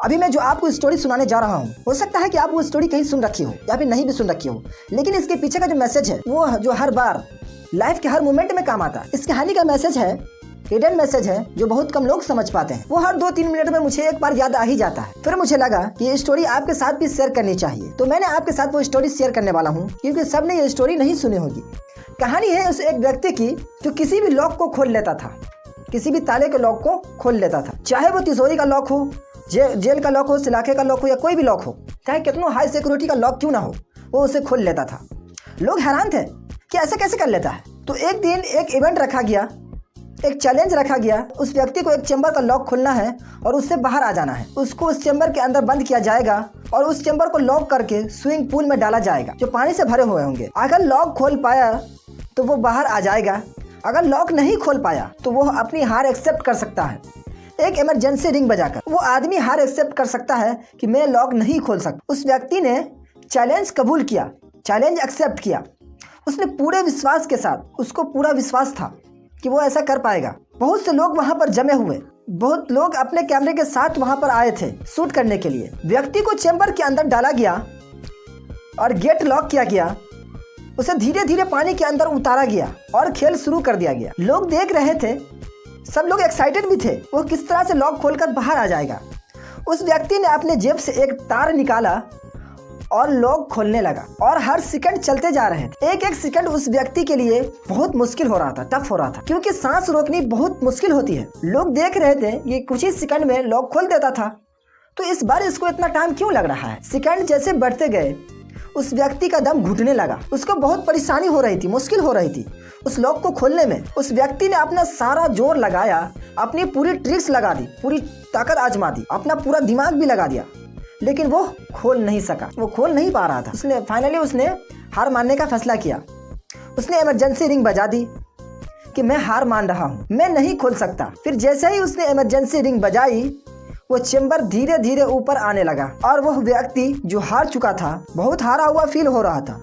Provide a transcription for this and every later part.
अभी मैं जो आपको स्टोरी सुनाने जा रहा हूँ, हो सकता है कि आप वो स्टोरी कहीं सुन रखी हो या फिर नहीं भी सुन रखी हो, लेकिन इसके पीछे का जो मैसेज है वो जो हर बार लाइफ के हर मोमेंट में काम आता है। इस कहानी का मैसेज है, हिडन मैसेज है, जो बहुत कम लोग समझ पाते हैं। वो हर 2-3 मिनट में मुझे एक बार याद आ ही जाता है। फिर मुझे लगा कि ये स्टोरी आपके साथ भी शेयर करनी चाहिए, तो मैंने आपके साथ वो स्टोरी शेयर करने वाला हूँ, क्योंकि सबने ये स्टोरी नहीं सुनी होगी। कहानी है उस एक व्यक्ति की जो किसी भी लॉक को खोल लेता था, किसी भी ताले के लॉक को खोल लेता था, चाहे वो तिजोरी का लॉक हो, जेल का लॉक हो, सलाखे का लॉक हो, या कोई भी लॉक हो, चाहे कितना हाई सिक्योरिटी का लॉक क्यों ना हो, वो उसे खोल लेता था। लोग हैरान थे कि ऐसा कैसे कर लेता है। तो एक दिन एक इवेंट रखा गया, एक चैलेंज रखा गया। उस व्यक्ति को एक चेंबर का लॉक खोलना है और उससे बाहर आ जाना है। उसको उस चेंबर के अंदर बंद किया जाएगा और उस चेंबर को लॉक करके स्विमिंग पूल में डाला जाएगा जो पानी से भरे हुए होंगे। अगर लॉक खोल पाया तो वो बाहर आ जाएगा, अगर लॉक नहीं खोल पाया तो वो अपनी हार एक्सेप्ट कर सकता है। एक इमरजेंसी रिंग बजाकर वो आदमी हार एक्सेप्ट कर सकता है कि मैं लॉक नहीं खोल सकता। उस व्यक्ति ने चैलेंज कबूल किया, चैलेंज एक्सेप्ट किया। उसने पूरे विश्वास के साथ, उसको पूरा विश्वास था कि वो ऐसा कर पाएगा। बहुत से लोग वहां पर जमे हुए, बहुत लोग अपने कैमरे के साथ वहां पर आए थे शूट करने के लिए। व्यक्ति को चेंबर के अंदर डाला गया और गेट लॉक किया गया। उसे धीरे धीरे पानी के अंदर उतारा गया और खेल शुरू कर दिया गया। लोग देख रहे थे, सब लोग एक्साइटेड भी थे, वो किस तरह से लॉक खोलकर बाहर आ जाएगा। उस व्यक्ति ने अपने जेब से एक तार निकाला और लॉक खोलने लगा और हर सेकंड चलते जा रहे थे। एक एक सेकंड उस व्यक्ति के लिए बहुत मुश्किल हो रहा था, टफ हो रहा था, क्योंकि सांस रोकनी बहुत मुश्किल होती है। लोग देख रहे थे कि कुछ ही सेकंड में लॉक खोल देता था, तो इस बार इसको इतना टाइम क्यों लग रहा है। सेकंड जैसे बढ़ते गए उस व्यक्ति का दम घुटने लगा। उसको बहुत परेशानी हो रही थी, मुश्किल हो रही थी उस लॉक को खोलने में। उस व्यक्ति ने अपना सारा जोर लगाया, अपनी पूरी ट्रिक्स लगा दी, पूरी ताकत आजमा दी, अपना पूरा दिमाग भी लगा दिया, लेकिन वो खोल नहीं सका, वो खोल नहीं पा रहा था। उसने फाइनली हार मानने का फैसला किया। उसने इमरजेंसी रिंग बजा दी कि मैं हार मान रहा हूँ, मैं नहीं खोल सकता। फिर जैसे ही उसने इमरजेंसी रिंग बजाई, वो चेंबर धीरे धीरे ऊपर आने लगा और वह व्यक्ति जो हार चुका था, बहुत हारा हुआ फील हो रहा था।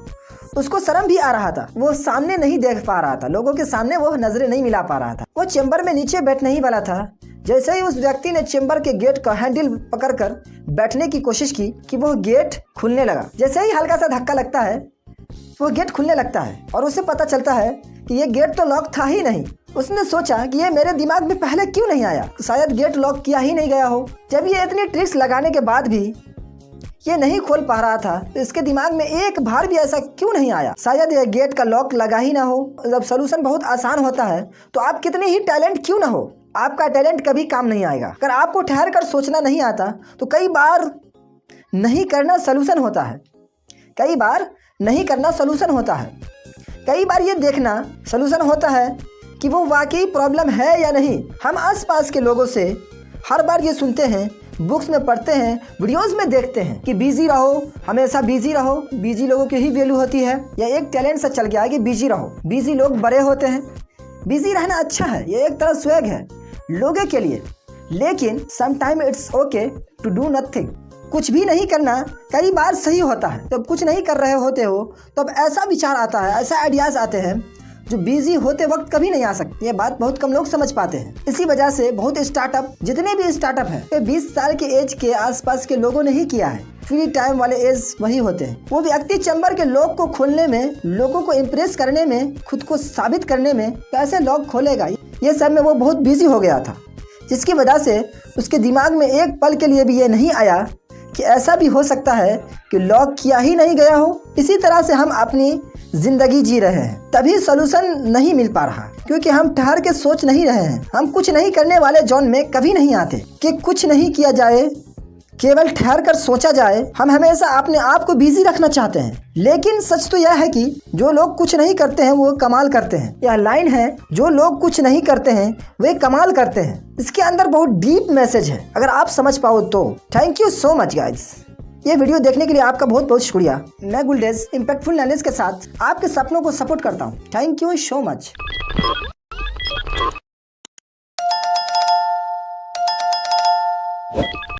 उसको शर्म भी आ रहा था, वो सामने नहीं देख पा रहा था, लोगों के सामने वो नजरें नहीं मिला पा रहा था। वो चेंबर में नीचे बैठने ही वाला था। जैसे ही उस व्यक्ति ने चेंबर के गेट का हैंडल पकड़कर बैठने की कोशिश की कि वो गेट खुलने लगा। जैसे ही हल्का सा धक्का लगता है, वो गेट खुलने लगता है और उसे पता चलता है कि ये गेट तो लॉक था ही नहीं। उसने सोचा कि ये मेरे दिमाग में पहले क्यों नहीं आया, शायद गेट लॉक किया ही नहीं गया हो। जब ये इतनी ट्रिक्स लगाने के बाद भी ये नहीं खोल पा रहा था, तो इसके दिमाग में एक बार भी ऐसा क्यों नहीं आया, शायद ये गेट का लॉक लगा ही ना हो। जब सोल्यूशन बहुत आसान होता है तो आप कितने ही टैलेंट क्यों ना हो, आपका टैलेंट कभी काम नहीं आएगा। अगर आपको ठहर कर सोचना नहीं आता तो कई बार नहीं करना सलूशन होता है, कई बार नहीं करना सलूशन होता है। कई बार ये देखना सलूशन होता है कि वो वाकई प्रॉब्लम है या नहीं। हम आसपास के लोगों से हर बार ये सुनते हैं, बुक्स में पढ़ते हैं, वीडियोस में देखते हैं कि बिजी रहो, हमेशा बिजी रहो, बिजी लोगों की ही वैल्यू होती है। या एक टैलेंट से चल गया है कि बिजी रहो, बिजी लोग बड़े होते हैं। बिजी रहना अच्छा है, ये एक तरह स्वैग है लोगों के लिए, लेकिन sometime it's okay to do nothing. कुछ भी नहीं करना कई बार सही होता है। जब कुछ नहीं कर रहे होते हो तब ऐसा विचार आता है, ऐसा आइडियाज आते हैं जो बिजी होते वक्त कभी नहीं आ सकते। ये बात बहुत कम लोग समझ पाते हैं। इसी वजह से बहुत स्टार्टअप, जितने भी स्टार्टअप है, 20 साल के एज के आसपास के लोगों ने ही किया है। फ्री टाइम वाले एज वही होते हैं। वो व्यक्ति चेंबर के लॉक को खोलने में, लोगों को इम्प्रेस करने में, खुद को साबित करने में, कैसे लॉक खोलेगा, ये सब में वो बहुत बिजी हो गया था, जिसकी वजह से उसके दिमाग में एक पल के लिए भी ये नहीं आया कि ऐसा भी हो सकता है कि लॉक किया ही नहीं गया हो। इसी तरह से हम अपनी जिंदगी जी रहे हैं, तभी सलूशन नहीं मिल पा रहा, क्योंकि हम ठहर के सोच नहीं रहे हैं। हम कुछ नहीं करने वाले जोन में कभी नहीं आते कि कुछ नहीं किया जाए, केवल ठहर कर सोचा जाए। हम हमेशा अपने आप को बिजी रखना चाहते हैं, लेकिन सच तो यह है कि जो लोग कुछ नहीं करते हैं वो कमाल करते हैं। यह लाइन है, जो लोग कुछ नहीं करते हैं वे कमाल करते हैं। इसके अंदर बहुत डीप मैसेज है, अगर आप समझ पाओ तो। Thank you so much guys. ये वीडियो देखने के लिए आपका बहुत बहुत शुक्रिया। मैं गुलडेज इम्पैक्टफुल नॉलेज के साथ आपके सपनों को सपोर्ट करता हूँ। Thank you so much.